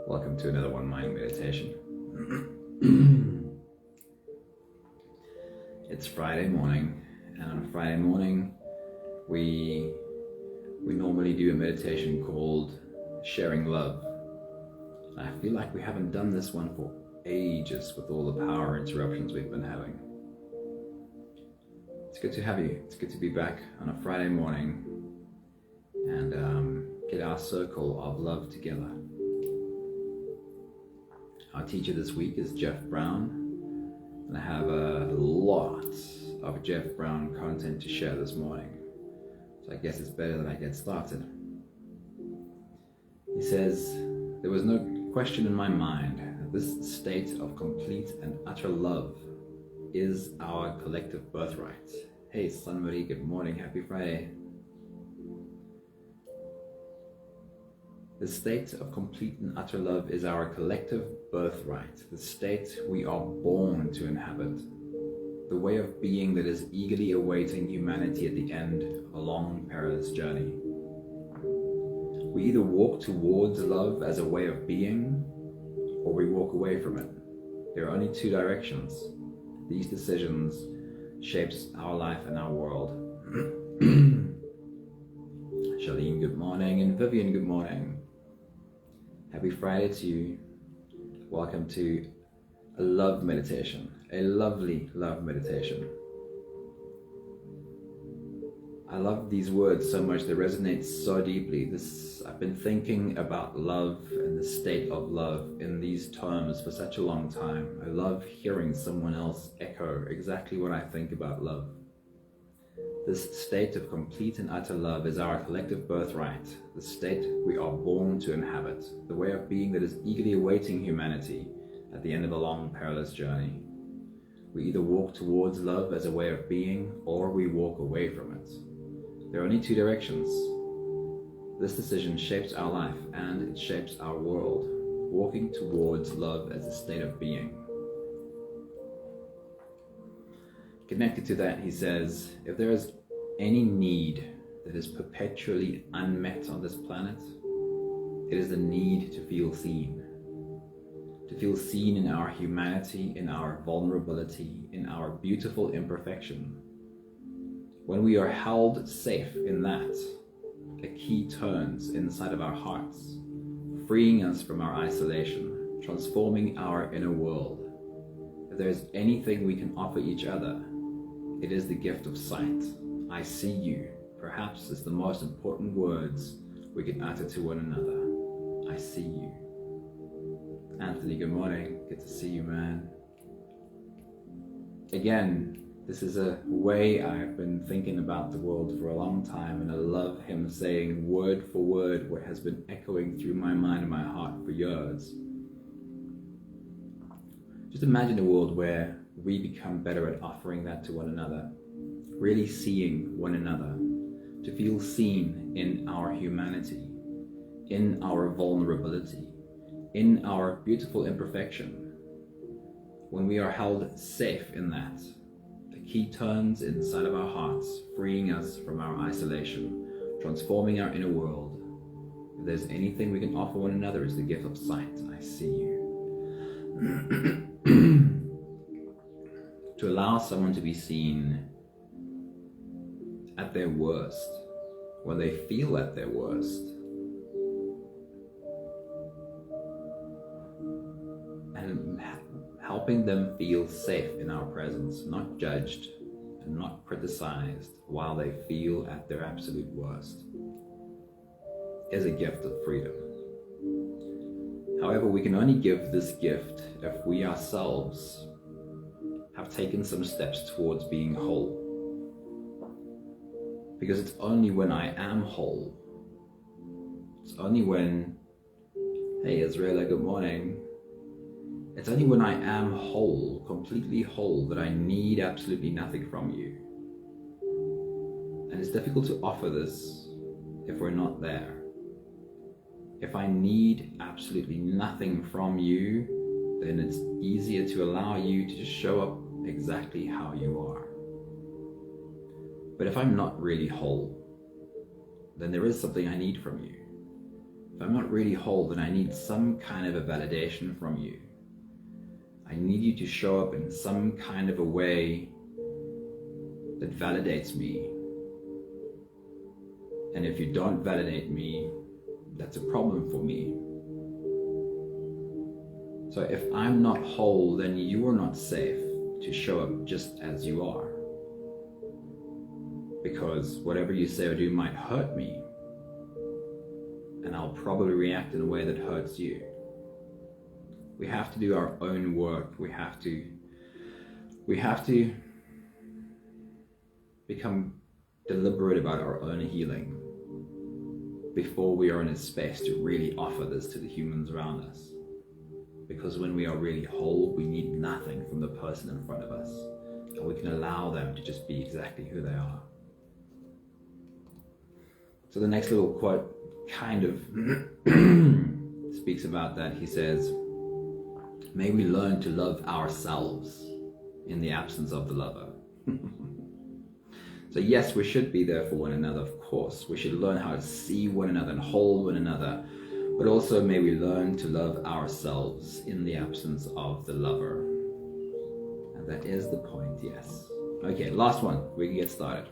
Welcome to another One Mind meditation. It's Friday morning, and on a Friday morning, we normally do a meditation called Sharing Love. I feel like we haven't done this one for ages with all the power interruptions we've been having. It's good to have you. It's good to be back on a Friday morning and get our circle of love together. Our teacher this week is Jeff Brown, and I have a lot of Jeff Brown content to share this morning. So I guess it's better that I get started. He says, "There was no question in my mind that this state of complete and utter love is our collective birthright." Hey, Sun Marie, good morning, happy Friday. The state of complete and utter love is our collective birthright, the state we are born to inhabit, the way of being that is eagerly awaiting humanity at the end of a long, perilous journey. We either walk towards love as a way of being, or we walk away from it. There are only two directions. These decisions shapes our life and our world. Charlene, good morning, and Vivian, good morning. Happy Friday to you. Welcome to a love meditation, a lovely love meditation. I love these words so much, they resonate so deeply. I've been thinking about love and the state of love in these terms for such a long time. I love hearing someone else echo exactly what I think about love. This state of complete and utter love is our collective birthright, the state we are born to inhabit, the way of being that is eagerly awaiting humanity at the end of a long, perilous journey. We either walk towards love as a way of being, or we walk away from it. There are only two directions. This decision shapes our life and it shapes our world, walking towards love as a state of being. Connected to that, he says, if there is any need that is perpetually unmet on this planet, it is the need to feel seen. To feel seen in our humanity, in our vulnerability, in our beautiful imperfection. When we are held safe in that, a key turns inside of our hearts, freeing us from our isolation, transforming our inner world. If there is anything we can offer each other, it is the gift of sight. I see you. Perhaps it's the most important words we can utter to one another. I see you. Anthony, good morning. Good to see you, man. Again, this is a way I've been thinking about the world for a long time, and I love him saying word for word what has been echoing through my mind and my heart for years. Just imagine a world where we become better at offering that to one another, really seeing one another, to feel seen in our humanity, in our vulnerability, in our beautiful imperfection. When we are held safe in that, the key turns inside of our hearts, freeing us from our isolation, transforming our inner world. If there's anything we can offer one another, it's the gift of sight. I see you. To allow someone to be seen at their worst, when they feel at their worst, and helping them feel safe in our presence, not judged and not criticized while they feel at their absolute worst, is a gift of freedom. However, we can only give this gift if we ourselves have taken some steps towards being whole. Because it's only when I am whole, it's only when, hey Israela, good morning, it's only when I am whole, completely whole, that I need absolutely nothing from you. And it's difficult to offer this if we're not there. If I need absolutely nothing from you, then it's easier to allow you to just show up exactly how you are. But if I'm not really whole, then there is something I need from you. if I'm not really whole, then I need some kind of a validation from you. I need you to show up in some kind of a way that validates me. And if you don't validate me, that's a problem for me. So if I'm not whole, then you are not safe to show up just as you are. Because whatever you say or do might hurt me. And I'll probably react in a way that hurts you. We have to do our own work. We have to become deliberate about our own healing before we are in a space to really offer this to the humans around us. Because when we are really whole, we need nothing from the person in front of us. And we can allow them to just be exactly who they are. So the next little quote kind of speaks about that. He says, "May we learn to love ourselves in the absence of the lover." So yes, we should be there for one another, of course. We should learn how to see one another and hold one another. But also may we learn to love ourselves in the absence of the lover. And that is the point, yes. Okay, last one. We can get started.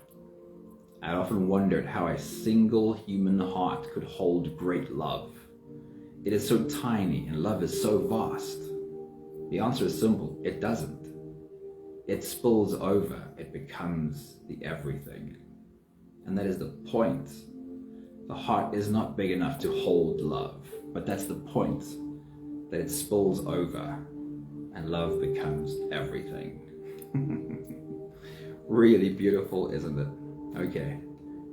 I often wondered how a single human heart could hold great love. It is so tiny and love is so vast. The answer is simple. It doesn't. It spills over. It becomes the everything. And that is the point. The heart is not big enough to hold love, but that's the point, that it spills over and love becomes everything. Really beautiful, isn't it? Okay,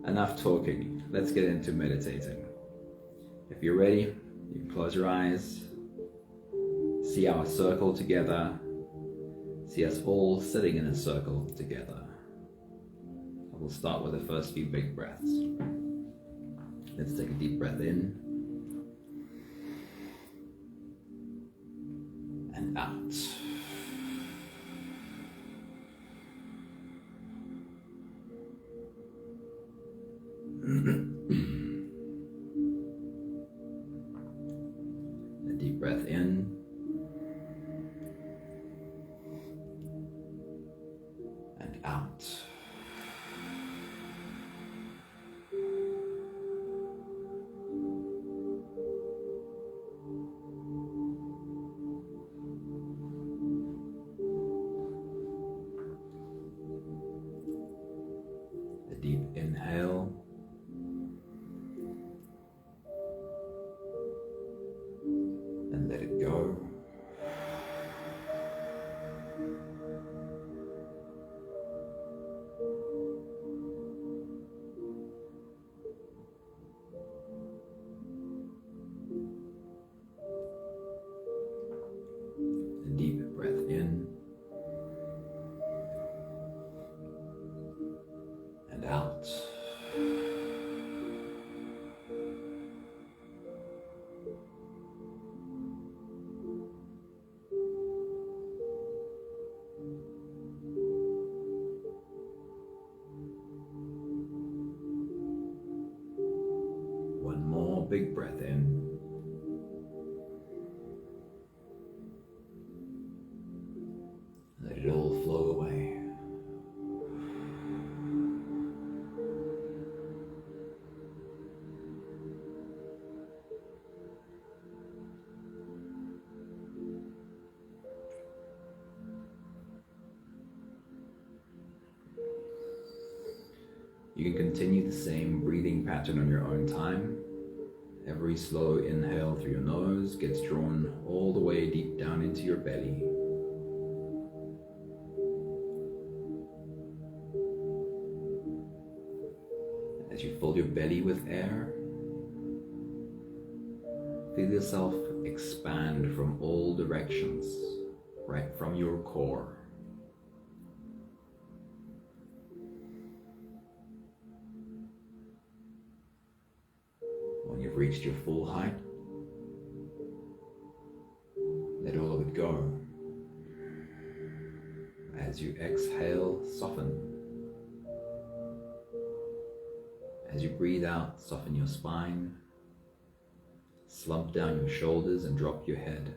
enough talking. Let's get into meditating. If you're ready, you can close your eyes, see our circle together, see us all sitting in a circle together. We'll start with the first few big breaths. Let's take a deep breath in and out. A deep breath in and out. Deep inhale and let it go. A deep breath in and out. One more big breath in. Let it all flow away. You can continue the same breathing pattern on your own time. Every slow inhale through your nose gets drawn all the way deep down into your belly. As you fill your belly with air, feel yourself expand from all directions, right from your core. When you've reached your full height, let all of it go. As you exhale, soften. As you breathe out, soften your spine. Slump down your shoulders and drop your head.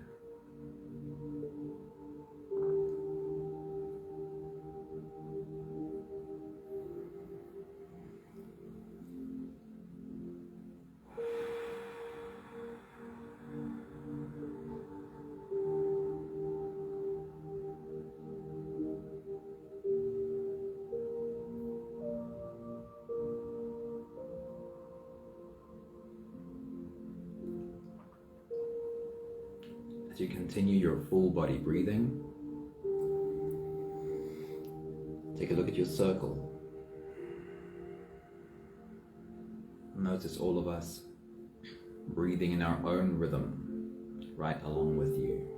As you continue your full body breathing, take a look at your circle. Notice all of us breathing in our own rhythm, right along with you.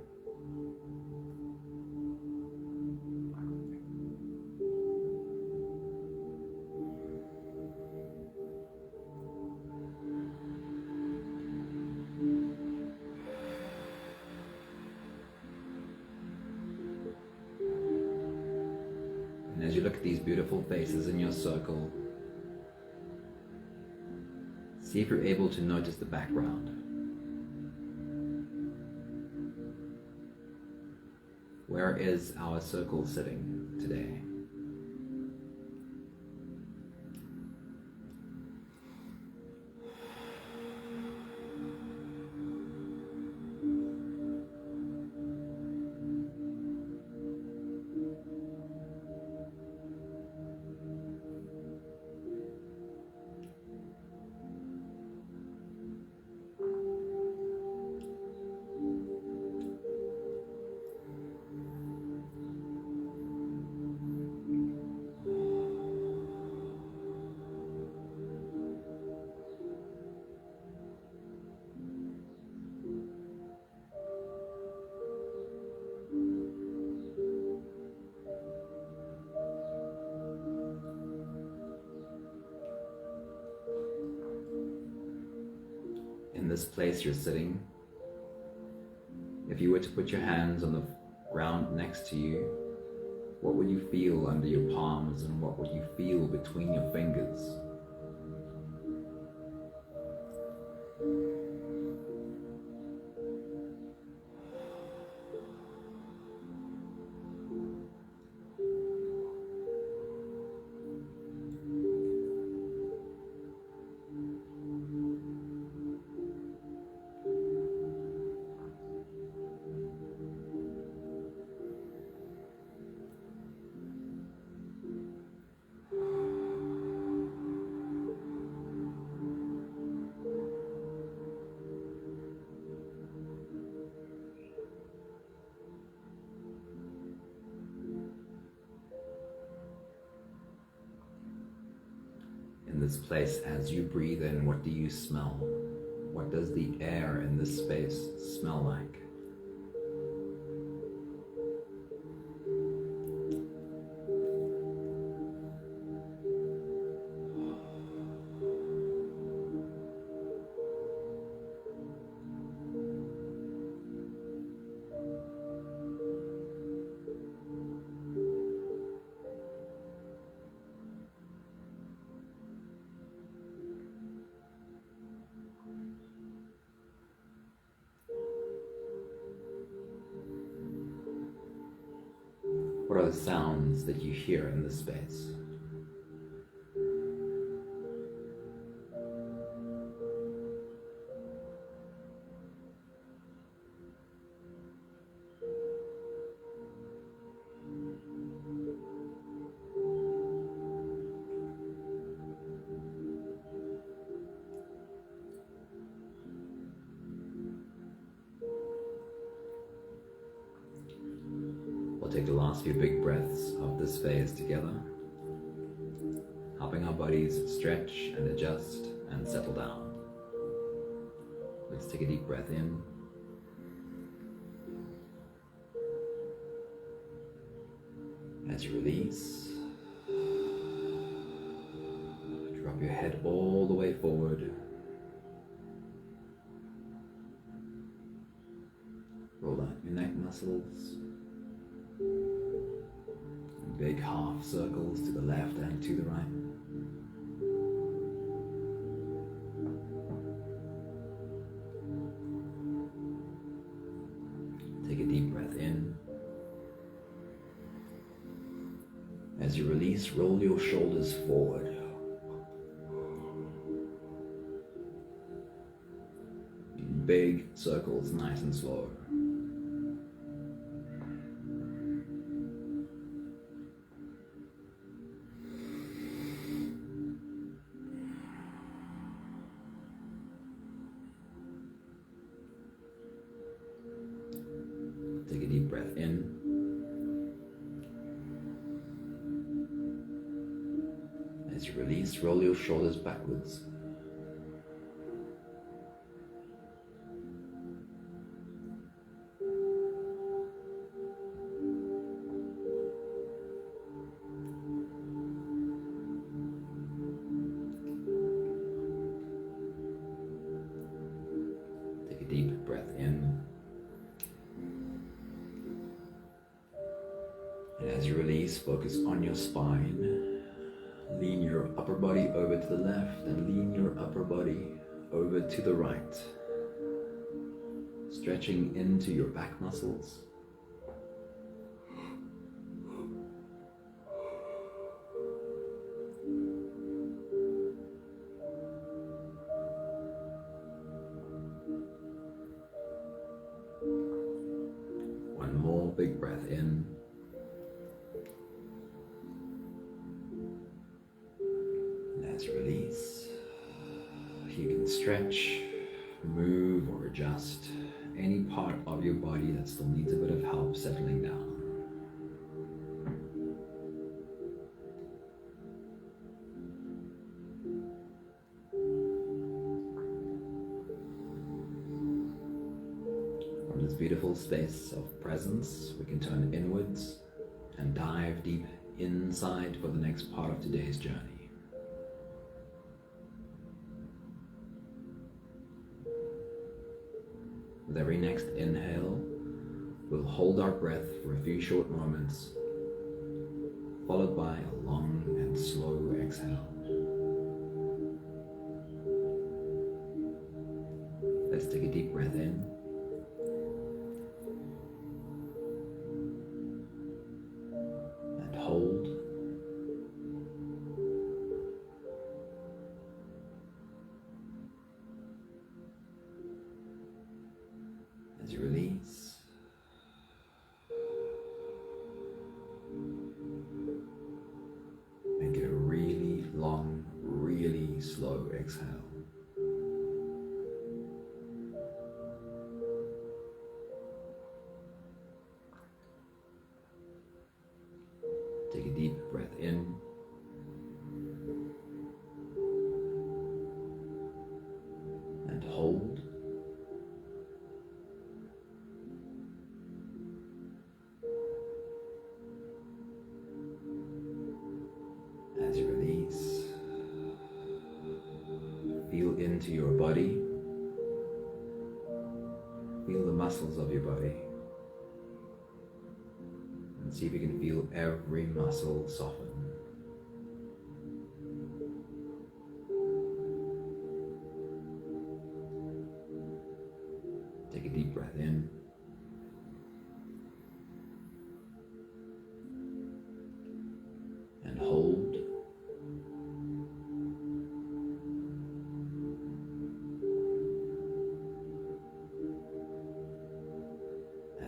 And as you look at these beautiful faces in your circle, see if you're able to notice the background. Where is our circle sitting today? In this place you're sitting, if you were to put your hands on the ground next to you, what would you feel under your palms and what would you feel between your fingers? In this place, as you breathe in, what do you smell? What does the air in this space smell like? What are the sounds that you hear in this space? We'll take the last few big breaths of this phase together, helping our bodies stretch and adjust and settle down. Let's take a deep breath in. As you release, drop your head all the way forward. Roll out your neck muscles. Big half circles to the left and to the right. Take a deep breath in. As you release, roll your shoulders forward. In big circles, nice and slow. Take a deep breath in. As you release, roll your shoulders backwards. Take a deep breath in. And as you release, focus on your spine. Lean your upper body over to the left and lean your upper body over to the right. Stretching into your back muscles. One more big breath in. As you release, you can stretch, move, or adjust any part of your body that still needs a bit of help settling down. From this beautiful space of presence, we can turn inwards and dive deep inside for the next part of today's journey. With every next inhale, we'll hold our breath for a few short moments, followed by a long and slow exhale. Let's take a deep breath in. And hold. As you release, make it a really long, really slow exhale. Take a deep breath in. And hold. As you release, feel into your body. Feel the muscles of your body. And see if you can feel every muscle soften. Take a deep breath in. And hold.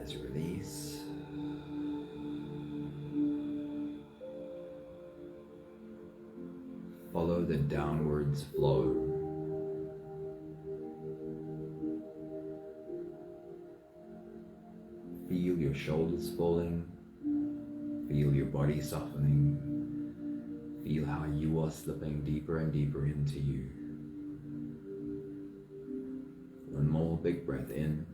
As you release, follow the downwards flow. Feel your shoulders falling, feel your body softening, feel how you are slipping deeper and deeper into you. One more big breath in.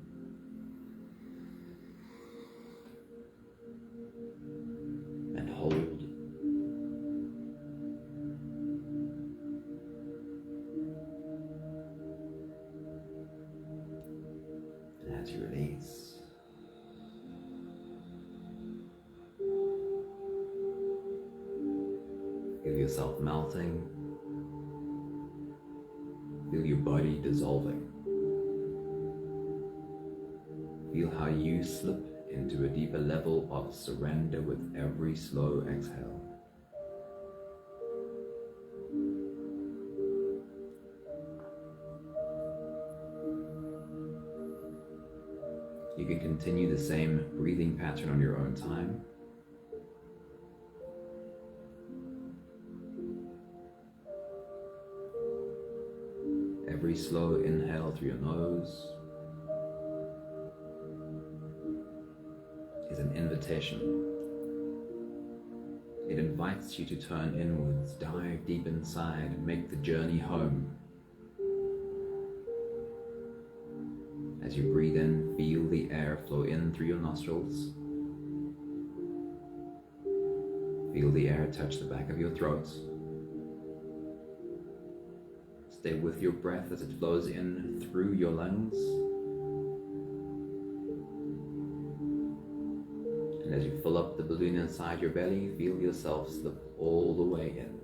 And hold. And as you release, feel yourself melting. Feel your body dissolving. Feel how you slip into a deeper level of surrender with every slow exhale. You can continue the same breathing pattern on your own time. Every slow inhale through your nose is an invitation. It invites you to turn inwards, dive deep inside, and make the journey home. As you breathe in, feel the air flow in through your nostrils. Feel the air touch the back of your throat. Stay with your breath as it flows in through your lungs. And as you fill up the balloon inside your belly, feel yourself slip all the way in.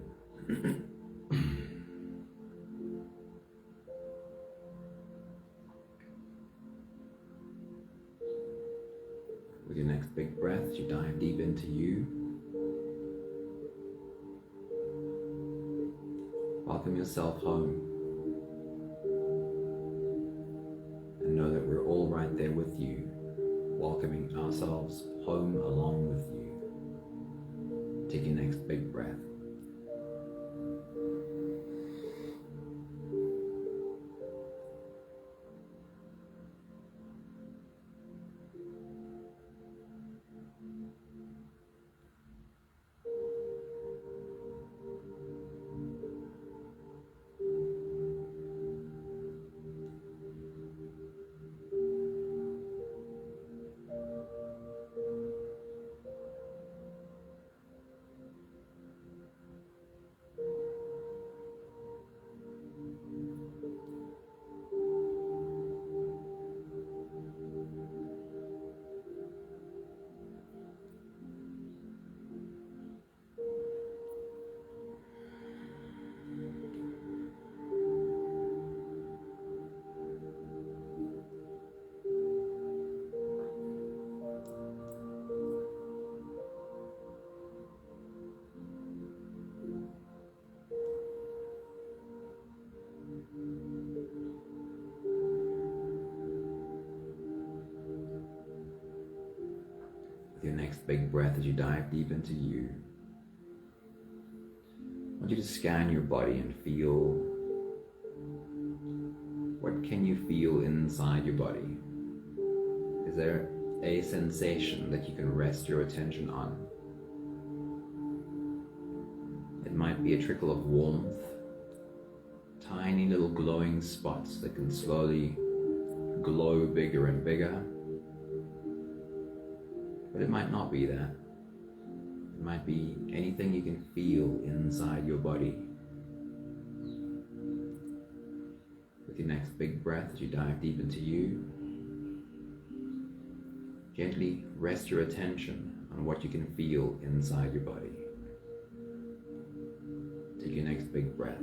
With your next big breath, you dive deep into you. Welcome yourself home. And know that we're all right there with you, welcoming ourselves home along with you. Take your next big breath. With your next big breath as you dive deep into you, I want you to scan your body and feel, what can you feel inside your body? Is there a sensation that you can rest your attention on? It might be a trickle of warmth, tiny little glowing spots that can slowly glow bigger and bigger. But it might not be that. It might be anything you can feel inside your body. With your next big breath as you dive deep into you, gently rest your attention on what you can feel inside your body. Take your next big breath.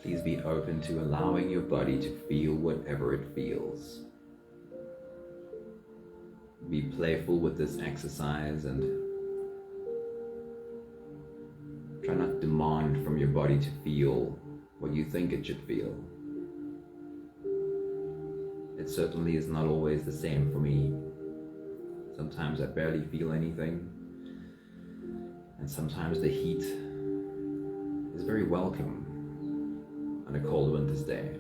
Please be open to allowing your body to feel whatever it feels. Be playful with this exercise and try not to demand from your body to feel what you think it should feel. It certainly is not always the same for me. Sometimes I barely feel anything. And sometimes the heat is very welcome on a cold winter's day.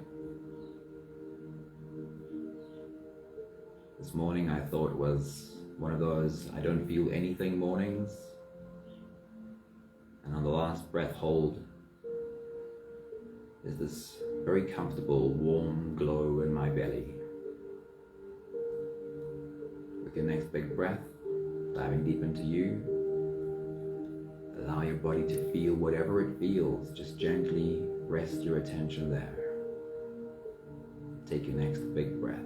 This morning I thought it was one of those I don't feel anything mornings. And on the last breath hold is this very comfortable warm glow in my belly. With your next big breath, diving deep into you, allow your body to feel whatever it feels. Just gently rest your attention there. Take your next big breath.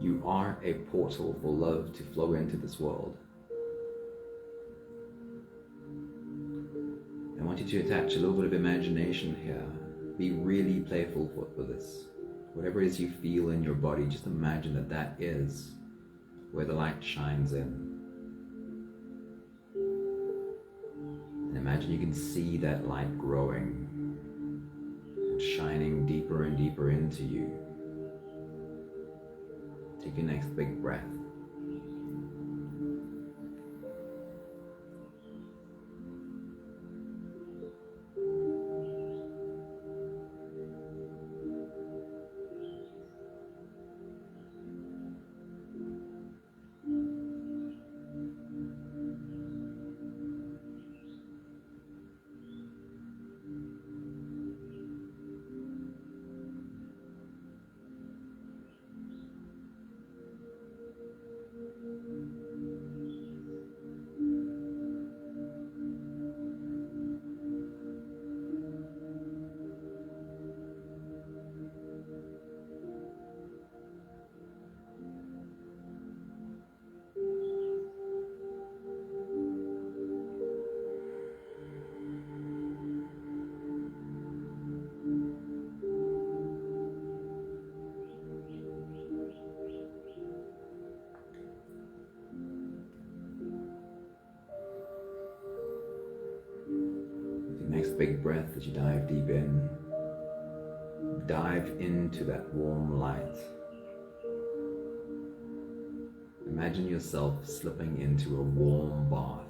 You are a portal for love to flow into this world. I want you to attach a little bit of imagination here. Be really playful with this. Whatever it is you feel in your body, just imagine that that is where the light shines in. And imagine you can see that light growing and shining deeper and deeper into you. Take your next big breath. Next big breath as you dive deep in. Dive into that warm light. Imagine yourself slipping into a warm bath.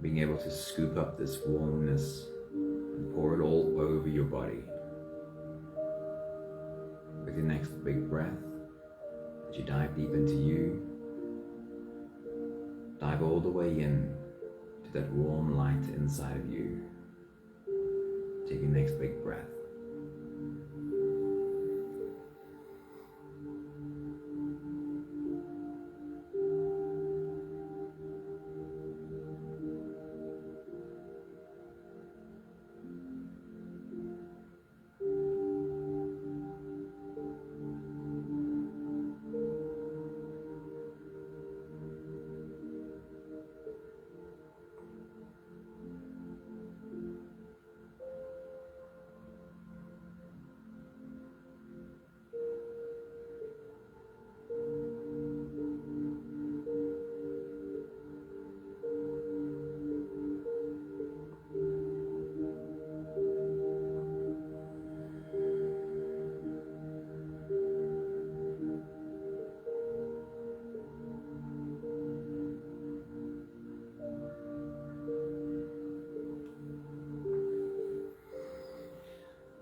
Being able to scoop up this warmness and pour it all over your body. With your next big breath, as you dive deep into you, dive all the way in to that warm light inside of you. Take your next big breath.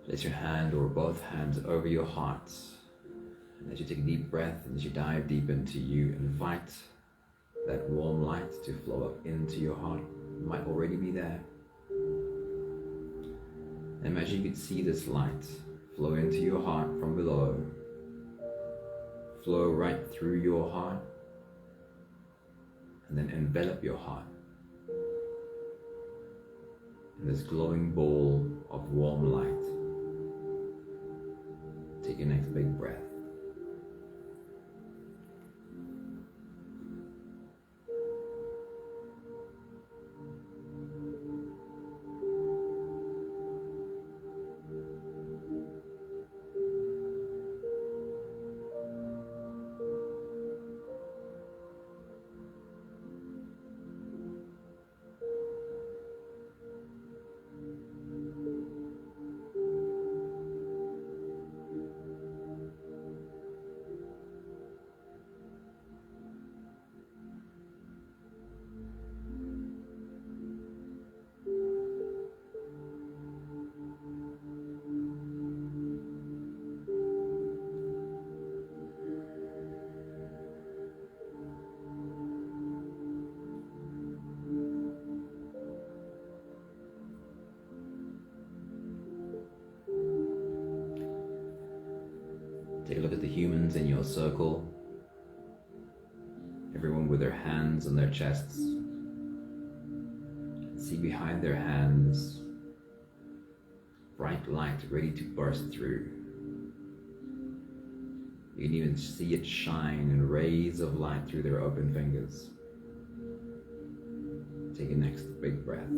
Place your hand or both hands over your heart. And as you take a deep breath and as you dive deep into you, invite that warm light to flow up into your heart. It might already be there. Imagine you could see this light flow into your heart from below, flow right through your heart, and then envelop your heart in this glowing ball of warm light. Take your next big breath. Take a look at the humans in your circle, everyone with their hands on their chests. See behind their hands bright light ready to burst through. You can even see it shine in rays of light through their open fingers. Take a next big breath.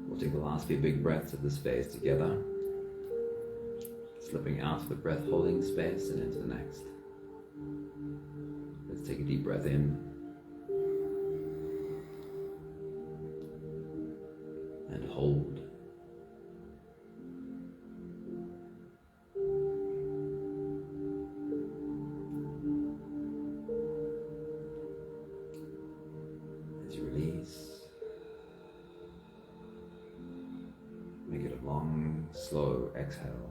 We'll take the last few big breaths of this phase together, slipping out of the breath holding space and into the next. Let's take a deep breath in and hold. As you release, make it a long, slow exhale.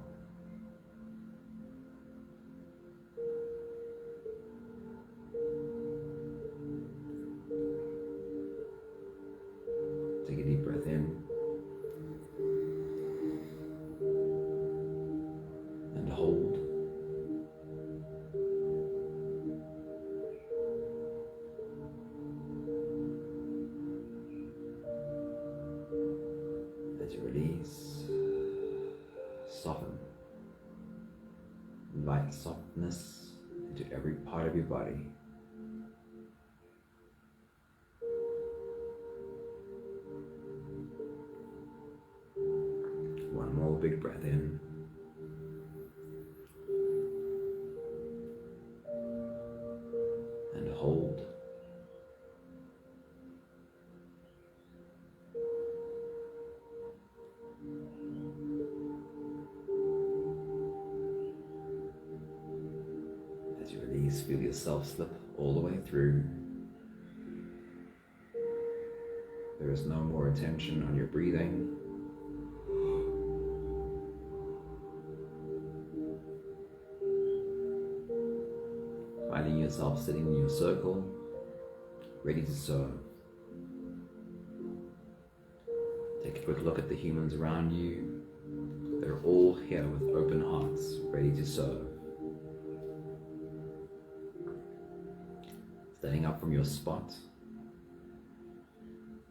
Take a deep breath in and hold. As you release, soften. Invite softness into every part of your body. One more big breath in. And hold. As you release, feel yourself slip all the way through. There is no more attention on your breathing. Finding yourself sitting in your circle, ready to serve. Take a quick look at the humans around you. They're all here with open hearts, ready to serve. Standing up from your spot,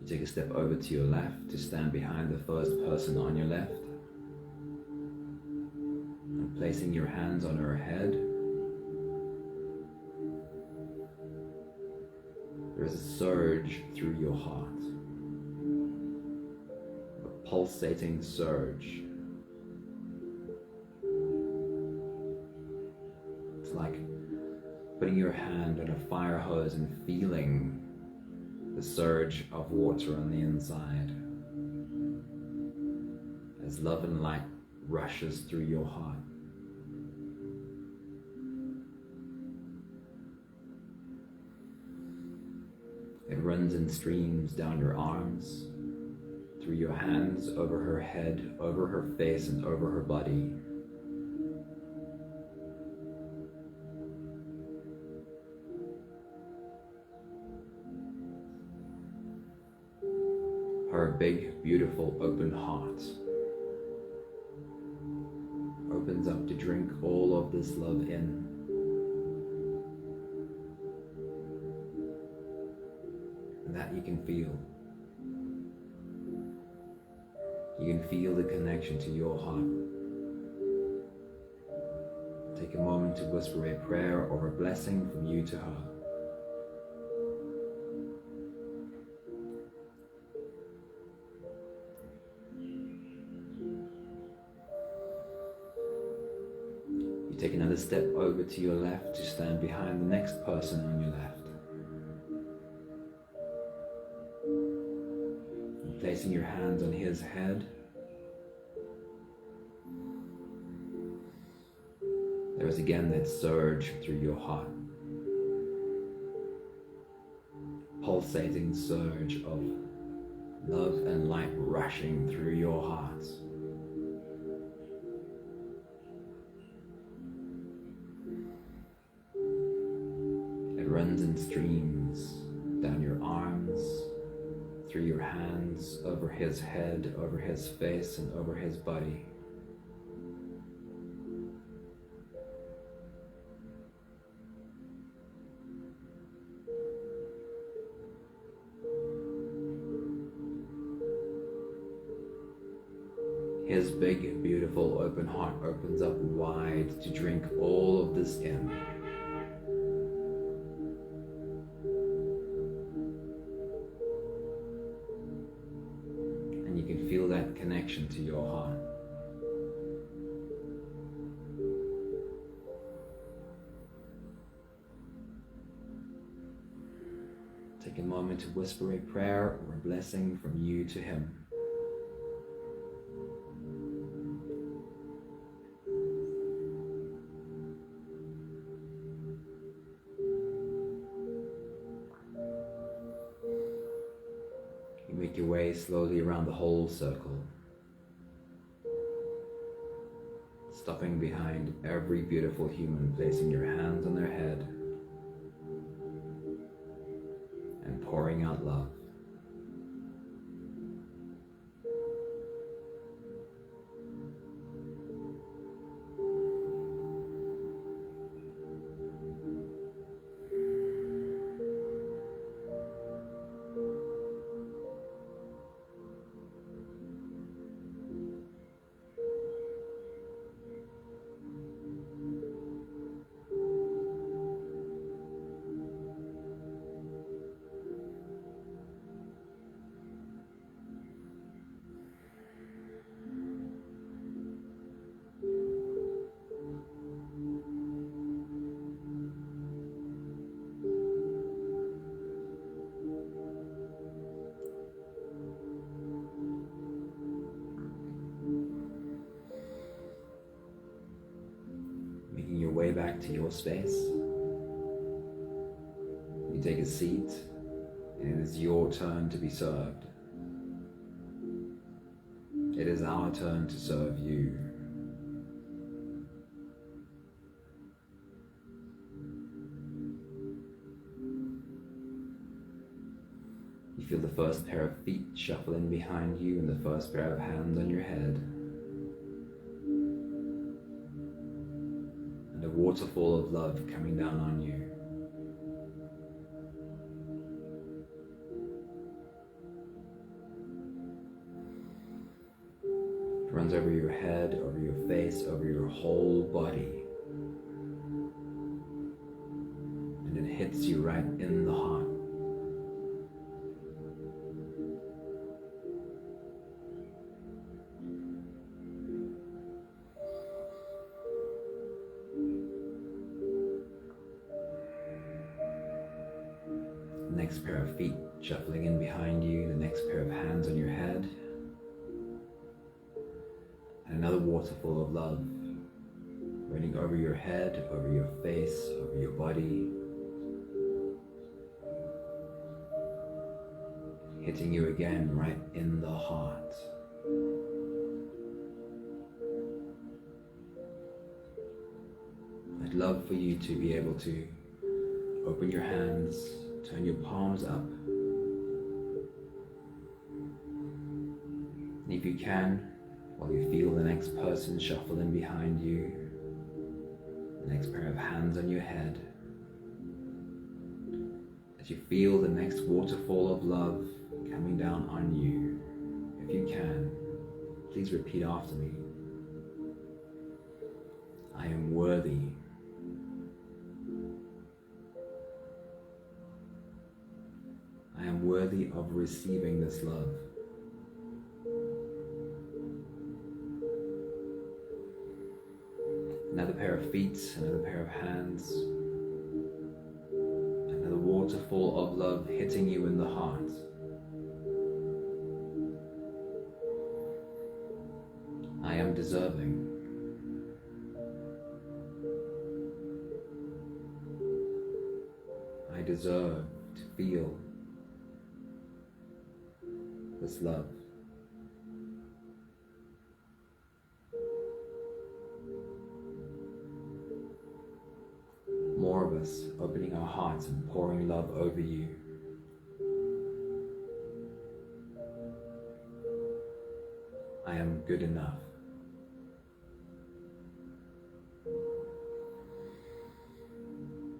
You take a step over to your left to stand behind the first person on your left. And placing your hands on her head, there is a surge through your heart. A pulsating surge. It's like putting your hand on a fire hose and feeling the surge of water on the inside as love and light rushes through your heart. It runs in streams down your arms, through your hands, over her head, over her face, and over her body. Her big, beautiful, open heart opens up to drink all of this love in. And that you can feel. You can feel the connection to your heart. Take a moment to whisper a prayer or a blessing from you to her. Take another step over to your left to stand behind the next person on your left. And placing your hands on his head, there is again that surge through your heart. Pulsating surge of love and light rushing through your heart. Runs in streams down your arms, through your hands, over his head, over his face, and over his body. His big, beautiful, open heart opens up wide to drink all of this in. And you can feel that connection to your heart. Take a moment to whisper a prayer or a blessing from you to him. You make your way slowly around the whole circle, stopping behind every beautiful human, placing your hands on their head and pouring out love. Making your way back to your space, you take a seat and it is your turn to be served. It is our turn to serve you. You feel the first pair of feet shuffling behind you and the first pair of hands on your head. And a waterfall of love coming down on you. runs over your head, over your face, over your whole body. And it hits you right in the heart. The next pair of feet shuffling in behind you, the next pair of hands on your head. And another waterfall of love running over your head, over your face, over your body, hitting you again right in the heart. I'd love for you to be able to open your hands, turn your palms up. And if you can, while you feel the next person shuffle in behind you, the next pair of hands on your head, as you feel the next waterfall of love coming down on you, if you can, please repeat after me. I am worthy. I am worthy of receiving this love. Another pair of feet, another pair of hands, another waterfall of love hitting you in the heart. I am deserving. I deserve to feel this love. More of us opening our hearts and pouring love over you. I am good enough.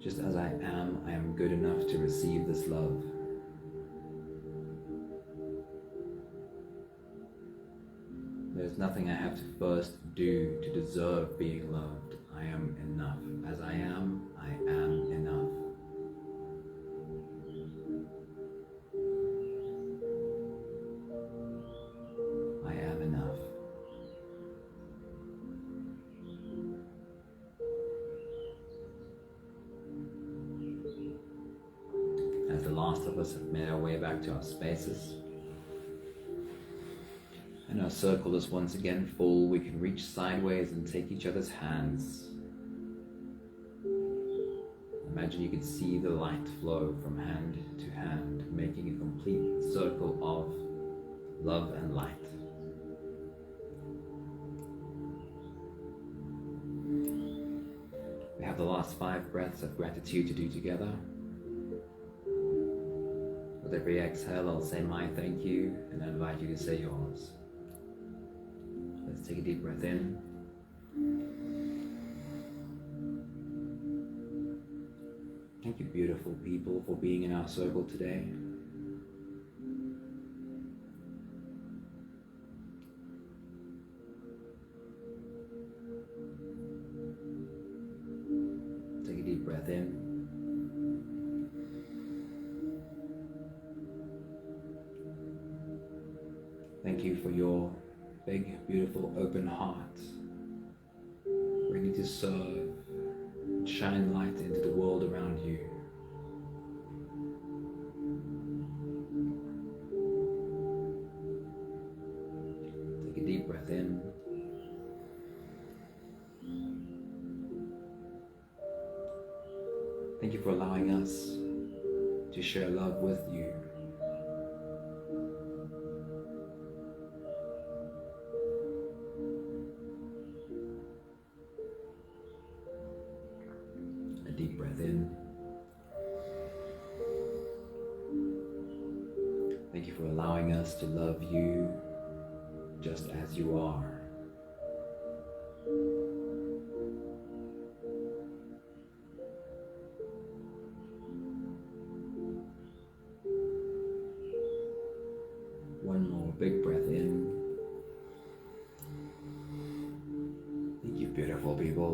Just as I am good enough to receive this love. There's nothing I have to first do to deserve being loved. I am enough. As I am enough. I am enough. As the last of us have made our way back to our spaces, and our circle is once again full, we can reach sideways and take each other's hands. Imagine you could see the light flow from hand to hand, making a complete circle of love and light. We have the last 5 breaths of gratitude to do together. With every exhale, I'll say my thank you, and I invite you to say yours. Let's take a deep breath in. Thank you, beautiful people, for being in our circle today. Take a deep breath in. Thank you for your big, beautiful, open heart, ready to serve, shine light into the world around you. Take a deep breath in. Thank you for allowing us to share love with you. Deep breath in. Thank you for allowing us to love you just as you are. One more big breath in. beautiful people.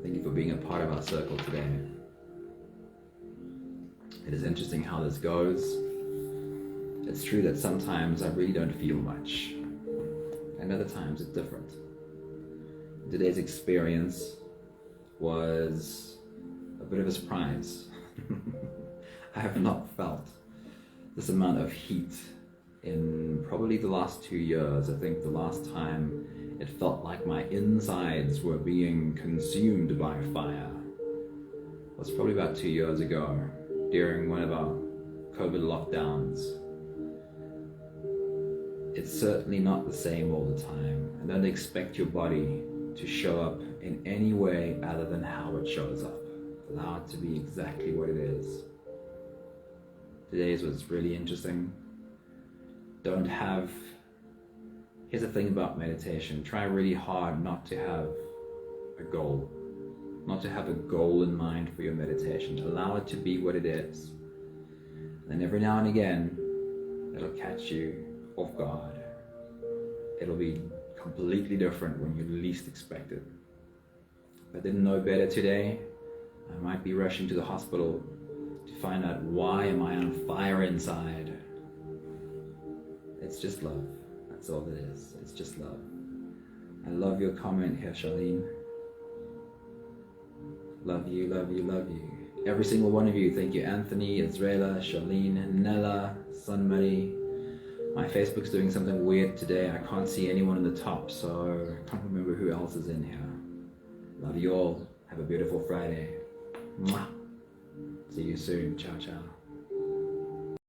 Thank you for being a part of our circle today. It is interesting how this goes. It's true that sometimes I really don't feel much, and other times it's different. Today's experience was a bit of a surprise. I have not felt this amount of heat in probably the last 2 years. I think the last time it felt like my insides were being consumed by fire was probably about 2 years ago during one of our COVID lockdowns. It's certainly not the same all the time, and don't expect your body to show up in any way other than how it shows up. Allow it to be exactly what it is. Today's was really interesting. Here's the thing about meditation. Try really hard not to have a goal. Not to have a goal in mind for your meditation. Allow it to be what it is. And then every now and again, it'll catch you off guard. It'll be completely different when you least expect it. If I didn't know better today, I might be rushing to the hospital to find out why am I on fire inside. It's just love. That's all it is. It's just love. I love your comment here, Charlene. Love you, love you, love you. Every single one of you. Thank you, Anthony, Israela, Charlene, Nella, Sunmuddy. My Facebook's doing something weird today. I can't see anyone in the top, so I can't remember who else is in here. Love you all. Have a beautiful Friday. Mwah. See you soon. Ciao, ciao.